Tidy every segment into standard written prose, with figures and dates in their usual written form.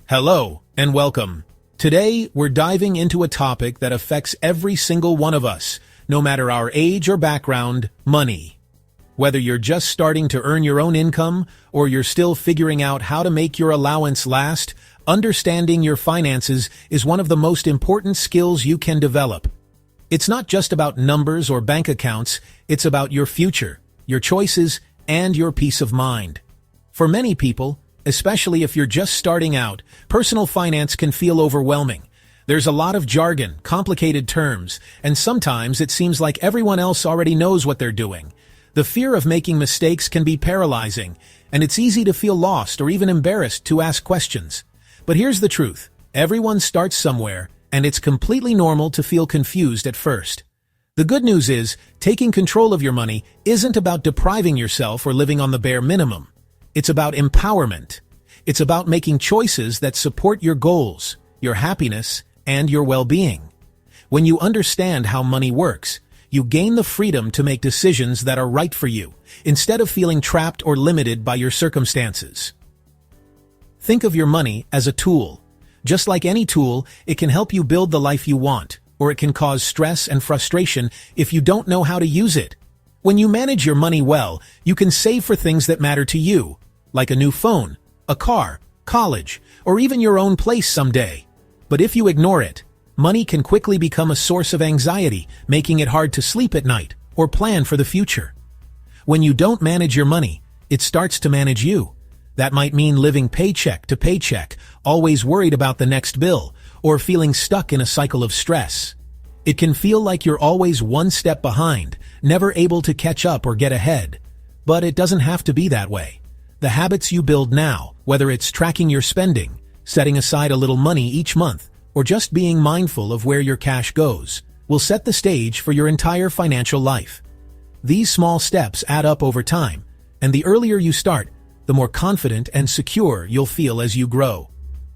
Hello, and welcome. Today, we're diving into a topic that affects every single one of us, no matter our age or background: money. Whether you're just starting to earn your own income, or you're still figuring out how to make your allowance last, understanding your finances is one of the most important skills you can develop. It's not just about numbers or bank accounts, it's about your future, your choices, and your peace of mind. For many people, especially if you're just starting out, personal finance can feel overwhelming. There's a lot of jargon, complicated terms, and sometimes it seems like everyone else already knows what they're doing. The fear of making mistakes can be paralyzing, and it's easy to feel lost or even embarrassed to ask questions. But here's the truth: everyone starts somewhere, and it's completely normal to feel confused at first. The good news is, taking control of your money isn't about depriving yourself or living on the bare minimum. It's about empowerment. It's about making choices that support your goals, your happiness, and your well-being. When you understand how money works, you gain the freedom to make decisions that are right for you, instead of feeling trapped or limited by your circumstances. Think of your money as a tool. Just like any tool, it can help you build the life you want, or it can cause stress and frustration if you don't know how to use it. When you manage your money well, you can save for things that matter to you, like a new phone, a car, college, or even your own place someday. But if you ignore it, money can quickly become a source of anxiety, making it hard to sleep at night or plan for the future. When you don't manage your money, it starts to manage you. That might mean living paycheck to paycheck, always worried about the next bill, or feeling stuck in a cycle of stress. It can feel like you're always one step behind, never able to catch up or get ahead. But it doesn't have to be that way. The habits you build now, whether it's tracking your spending, setting aside a little money each month, or just being mindful of where your cash goes, will set the stage for your entire financial life. These small steps add up over time, and the earlier you start, the more confident and secure you'll feel as you grow.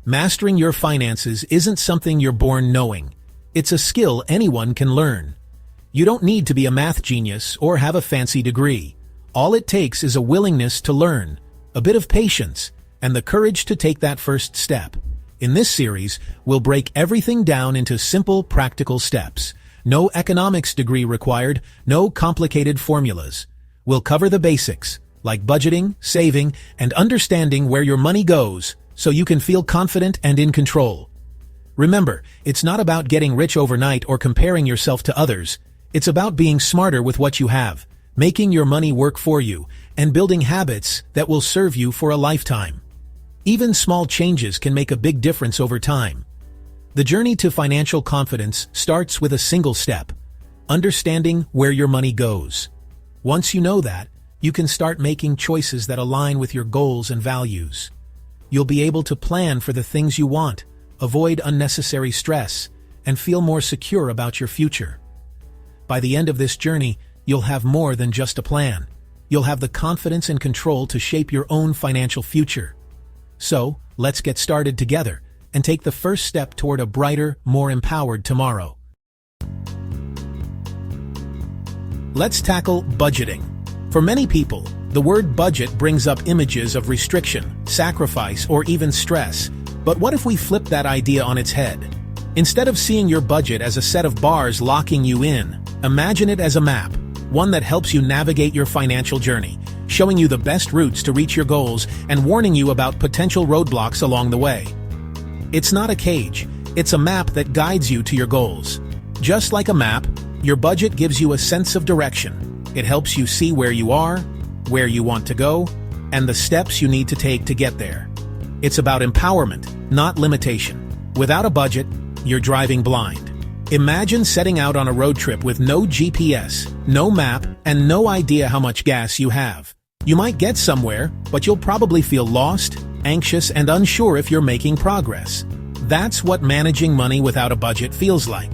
Mastering your finances isn't something you're born knowing. It's a skill anyone can learn. You don't need to be a math genius or have a fancy degree. All it takes is a willingness to learn, a bit of patience, and the courage to take that first step. In this series, we'll break everything down into simple, practical steps. No economics degree required, no complicated formulas. We'll cover the basics, like budgeting, saving, and understanding where your money goes, so you can feel confident and in control. Remember, it's not about getting rich overnight or comparing yourself to others. It's about being smarter with what you have, making your money work for you, and building habits that will serve you for a lifetime. Even small changes can make a big difference over time. The journey to financial confidence starts with a single step: understanding where your money goes. Once you know that, you can start making choices that align with your goals and values. You'll be able to plan for the things you want, avoid unnecessary stress, and feel more secure about your future. By the end of this journey, you'll have more than just a plan. You'll have the confidence and control to shape your own financial future. So, let's get started together and take the first step toward a brighter, more empowered tomorrow. Let's tackle budgeting. For many people, the word budget brings up images of restriction, sacrifice, or even stress. But what if we flip that idea on its head? Instead of seeing your budget as a set of bars locking you in, imagine it as a map, one that helps you navigate your financial journey, showing you the best routes to reach your goals and warning you about potential roadblocks along the way. It's not a cage, it's a map that guides you to your goals. Just like a map, your budget gives you a sense of direction. It helps you see where you are, where you want to go, and the steps you need to take to get there. It's about empowerment, not limitation. Without a budget, you're driving blind. Imagine setting out on a road trip with no GPS, no map, and no idea how much gas you have. You might get somewhere, but you'll probably feel lost, anxious, and unsure if you're making progress. That's what managing money without a budget feels like.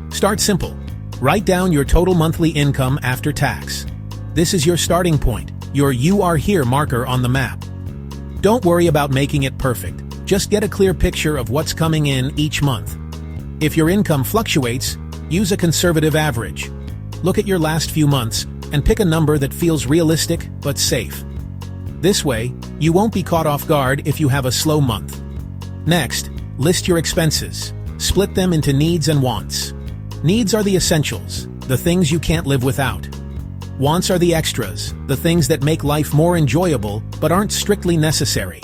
Start simple. Write down your total monthly income after tax. This is your starting point, your "you are here" marker on the map. Don't worry about making it perfect. Just get a clear picture of what's coming in each month. If your income fluctuates, use a conservative average. Look at your last few months and pick a number that feels realistic but safe. This way, you won't be caught off guard if you have a slow month. Next, list your expenses. Split them into needs and wants. Needs are the essentials, the things you can't live without. Wants are the extras, the things that make life more enjoyable but aren't strictly necessary.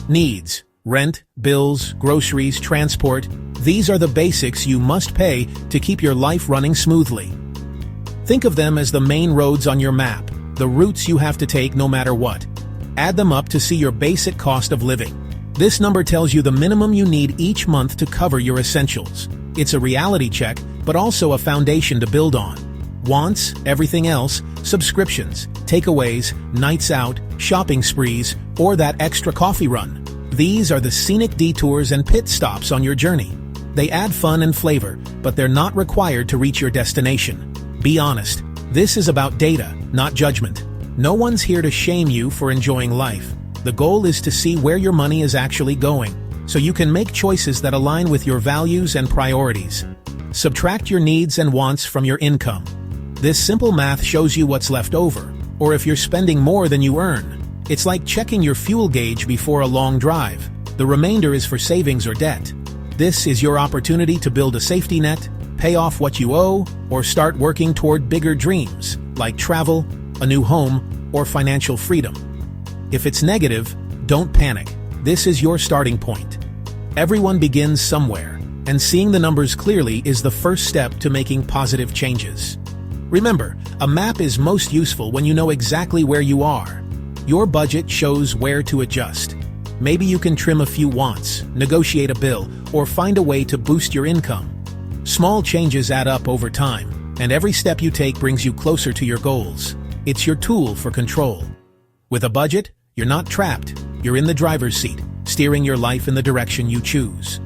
Needs, rent, bills, groceries, transport, these are the basics you must pay to keep your life running smoothly. Think of them as the main roads on your map, the routes you have to take no matter what. Add them up to see your basic cost of living. This number tells you the minimum you need each month to cover your essentials. It's a reality check, but also a foundation to build on. Wants, everything else, subscriptions, takeaways, nights out, shopping sprees, or that extra coffee run. These are the scenic detours and pit stops on your journey. They add fun and flavor, but they're not required to reach your destination. Be honest, this is about data, not judgment. No one's here to shame you for enjoying life. The goal is to see where your money is actually going, so you can make choices that align with your values and priorities. Subtract your needs and wants from your income. This simple math shows you what's left over, or if you're spending more than you earn. It's like checking your fuel gauge before a long drive. The remainder is for savings or debt. This is your opportunity to build a safety net, pay off what you owe, or start working toward bigger dreams, like travel, a new home, or financial freedom. If it's negative, don't panic. This is your starting point. Everyone begins somewhere, and seeing the numbers clearly is the first step to making positive changes. Remember, a map is most useful when you know exactly where you are. Your budget shows where to adjust. Maybe you can trim a few wants, negotiate a bill, or find a way to boost your income. Small changes add up over time, and every step you take brings you closer to your goals. It's your tool for control. With a budget, you're not trapped. You're in the driver's seat, steering your life in the direction you choose.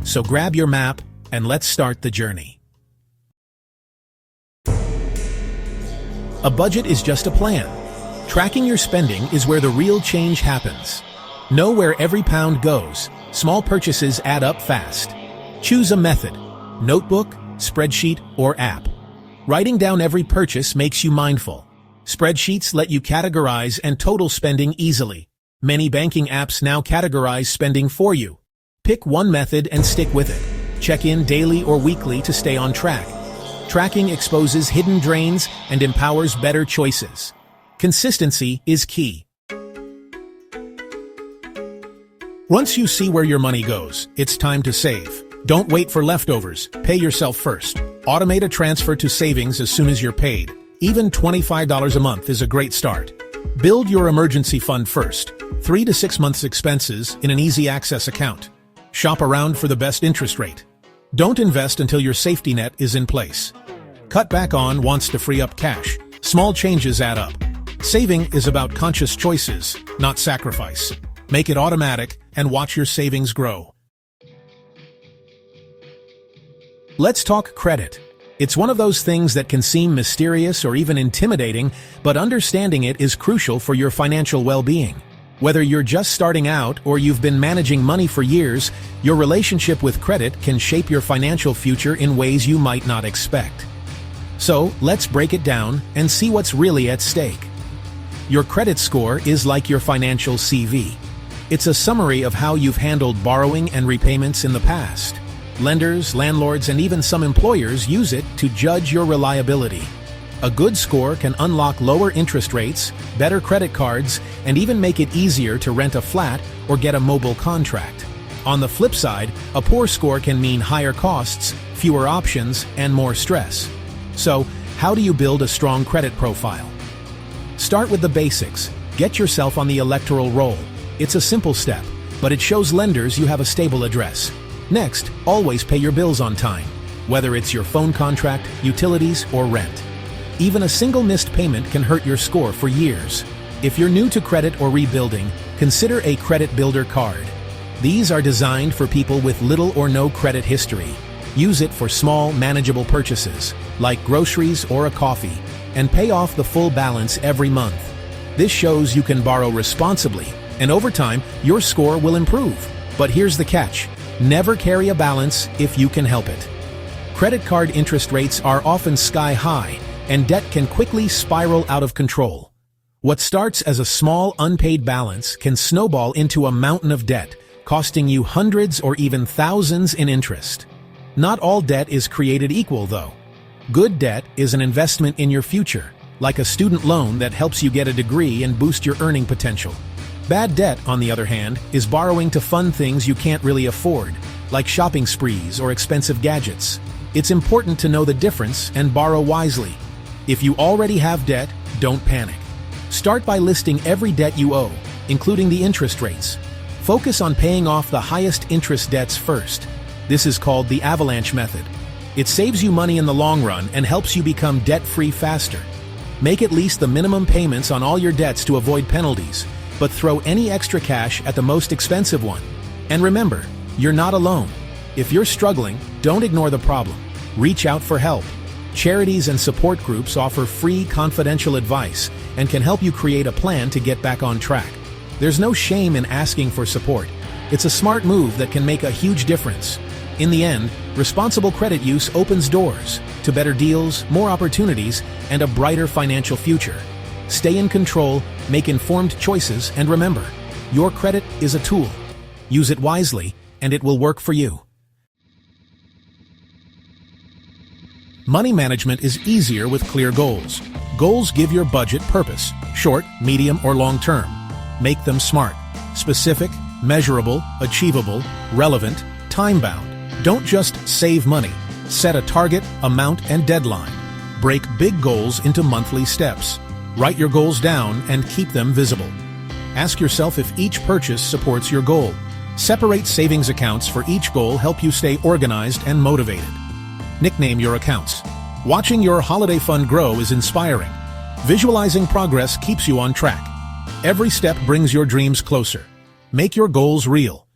So grab your map, and let's start the journey. A budget is just a plan. Tracking your spending is where the real change happens. Know where every pound goes. Small purchases add up fast. Choose a method: notebook, spreadsheet, or app. Writing down every purchase makes you mindful. Spreadsheets let you categorize and total spending easily. Many banking apps now categorize spending for you. Pick one method and stick with it. Check in daily or weekly to stay on track. Tracking exposes hidden drains and empowers better choices. Consistency is key. Once you see where your money goes, it's time to save. Don't wait for leftovers. Pay yourself first. Automate a transfer to savings as soon as you're paid. Even $25 a month is a great start. Build your emergency fund first. 3 to 6 months expenses in an easy access account. Shop around for the best interest rate. Don't invest until your safety net is in place. Cut back on wants to free up cash. Small changes add up. Saving is about conscious choices, not sacrifice. Make it automatic and watch your savings grow. Let's talk credit. It's one of those things that can seem mysterious or even intimidating, but understanding it is crucial for your financial well-being. Whether you're just starting out or you've been managing money for years, your relationship with credit can shape your financial future in ways you might not expect. So, let's break it down and see what's really at stake. Your credit score is like your financial CV. It's a summary of how you've handled borrowing and repayments in the past. Lenders, landlords, and even some employers use it to judge your reliability. A good score can unlock lower interest rates, better credit cards, and even make it easier to rent a flat or get a mobile contract. On the flip side, a poor score can mean higher costs, fewer options, and more stress. So, how do you build a strong credit profile? Start with the basics. Get yourself on the electoral roll. It's a simple step, but it shows lenders you have a stable address. Next, always pay your bills on time, whether it's your phone contract, utilities, or rent. Even a single missed payment can hurt your score for years. If you're new to credit or rebuilding, consider a credit builder card. These are designed for people with little or no credit history. Use it for small, manageable purchases, like groceries or a coffee, and pay off the full balance every month. This shows you can borrow responsibly, and over time, your score will improve. But here's the catch: never carry a balance if you can help it. Credit card interest rates are often sky high, and debt can quickly spiral out of control. What starts as a small unpaid balance can snowball into a mountain of debt, costing you hundreds or even thousands in interest. Not all debt is created equal, though. Good debt is an investment in your future, like a student loan that helps you get a degree and boost your earning potential. Bad debt, on the other hand, is borrowing to fund things you can't really afford, like shopping sprees or expensive gadgets. It's important to know the difference and borrow wisely. If you already have debt, don't panic. Start by listing every debt you owe, including the interest rates. Focus on paying off the highest interest debts first. This is called the avalanche method. It saves you money in the long run and helps you become debt-free faster. Make at least the minimum payments on all your debts to avoid penalties, but throw any extra cash at the most expensive one. And remember, you're not alone. If you're struggling, don't ignore the problem. Reach out for help. Charities and support groups offer free, confidential advice and can help you create a plan to get back on track. There's no shame in asking for support. It's a smart move that can make a huge difference. In the end, responsible credit use opens doors to better deals, more opportunities, and a brighter financial future. Stay in control, make informed choices, and remember, your credit is a tool. Use it wisely, and it will work for you. Money management is easier with clear goals. Goals give your budget purpose, short, medium, or long term. Make them smart, specific, measurable, achievable, relevant, time-bound. Don't just save money. Set a target, amount, and deadline. Break big goals into monthly steps. Write your goals down and keep them visible. Ask yourself if each purchase supports your goal. Separate savings accounts for each goal help you stay organized and motivated. Nickname your accounts. Watching your holiday fund grow is inspiring. Visualizing progress keeps you on track. Every step brings your dreams closer. Make your goals real.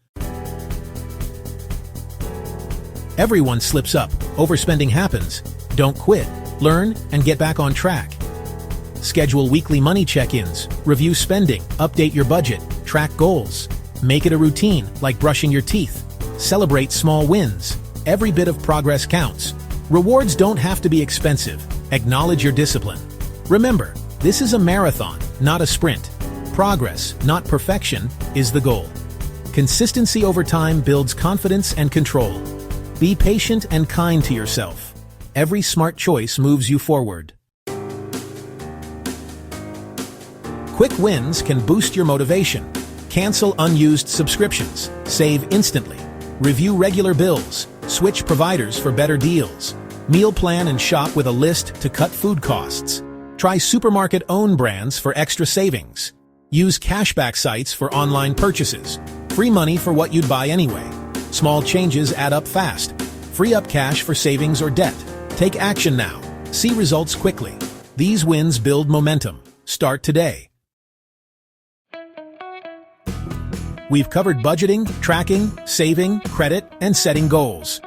Everyone slips up. Overspending happens. Don't quit. Learn and get back on track. Schedule weekly money check-ins. Review spending. Update your budget. Track goals. Make it a routine, like brushing your teeth. Celebrate small wins. Every bit of progress counts. Rewards don't have to be expensive. Acknowledge your discipline. Remember, this is a marathon, not a sprint. Progress, not perfection, is the goal. Consistency over time builds confidence and control. Be patient and kind to yourself. Every smart choice moves you forward. Quick wins can boost your motivation. Cancel unused subscriptions. Save instantly. Review regular bills. Switch providers for better deals. Meal plan and shop with a list to cut food costs. Try supermarket own brands for extra savings. Use cashback sites for online purchases. Free money for what you'd buy anyway. Small changes add up fast. Free up cash for savings or debt. Take action now. See results quickly. These wins build momentum. Start today. We've covered budgeting, tracking, saving, credit, and setting goals.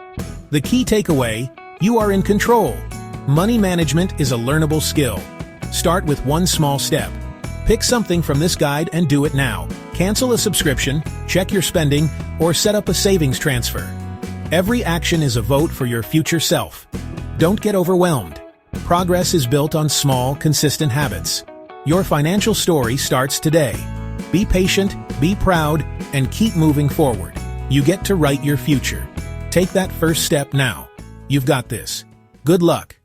The key takeaway: you are in control. Money management is a learnable skill. Start with one small step. Pick something from this guide and do it now. Cancel a subscription, check your spending, or set up a savings transfer. Every action is a vote for your future self. Don't get overwhelmed. Progress is built on small, consistent habits. Your financial story starts today. Be patient, be proud, and keep moving forward. You get to write your future. Take that first step now. You've got this. Good luck.